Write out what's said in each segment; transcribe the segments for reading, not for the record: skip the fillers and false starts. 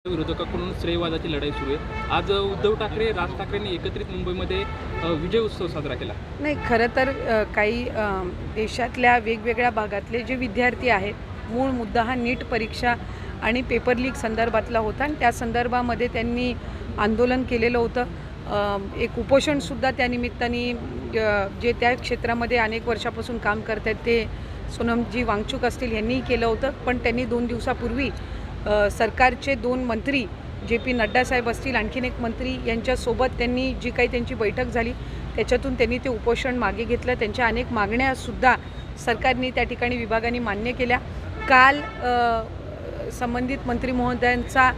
विरोधकाकडून श्रेयवादाची लढाई सुरू आहे। आज उद्धव ठाकरे, राज ठाकरेंनी एकत्रित मुंबईमध्ये विजय उत्सव साजरा केला। नाही, खरं तर काही देशातल्या वेगवेगळ्या भागातले जे विद्यार्थी आहेत, मूळ मुद्दा हा नीट परीक्षा आणि पेपर लीक संदर्भातला होता आणि त्या संदर्भामध्ये त्यांनी आंदोलन केलेलं होतं। एक उपोषणसुद्धा त्या निमित्ताने जे त्या क्षेत्रामध्ये अनेक वर्षापासून काम करत आहेत ते सोनमजी वांगचूक असतील यांनीही केलं होतं। पण त्यांनी 2 दिवसापूर्वी सरकारचे 2 मंत्री JP नड्डा साहेब असतील, आणखीन एक मंत्री यांच्यासोबत त्यांनी जी काही त्यांची बैठक झाली त्याच्यातून त्यांनी ते उपोषण मागे घेतलं। त्यांच्या अनेक मागण्यासुद्धा सरकारने त्या ठिकाणी विभागाने मान्य केल्या। काल संबंधित मंत्री महोदयांचा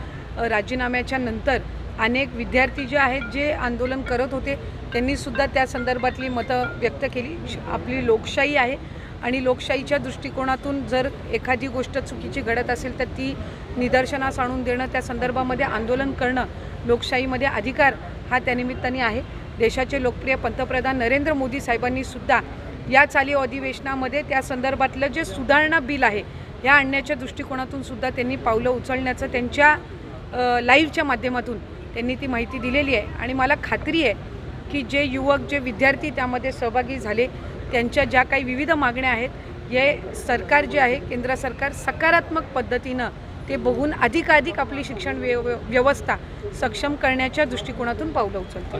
राजीनाम्याच्या नंतर अनेक विद्यार्थी जे आहेत जे आंदोलन करत होते त्यांनीसुद्धा त्या संदर्भातली मतं व्यक्त केली। आपली लोकशाही आहे आणि लोकशाहीच्या दृष्टिकोनातून जर एखादी गोष्ट चुकीची घडत असेल तर ती निदर्शनास आणून देणं, त्या संदर्भामध्ये आंदोलन करणं लोकशाहीमध्ये अधिकार हा त्यानिमित्ताने आहे। देशाचे लोकप्रिय पंतप्रधान नरेंद्र मोदी साहेबांनी सुद्धा या चालू अधिवेशनामध्ये त्या संदर्भातलं जे सुधारणा बिल आहे या आणण्याच्या दृष्टिकोनातून सुद्धा त्यांनी पावलं उचलण्याचं त्यांच्या लाईव्हच्या माध्यमातून त्यांनी ती माहिती दिलेली आहे। आणि मला खात्री आहे की जे युवक, जे विद्यार्थी त्यामध्ये सहभागी झाले त्यांच्या ज्या काही विविध मागण्या आहेत हे सरकार जे आहे, केंद्र सरकार सकारात्मक पद्धतीनं ते बघून अधिकाधिक आपली शिक्षण व्यवस्था सक्षम करण्याच्या दृष्टिकोनातून पावलं उचलते।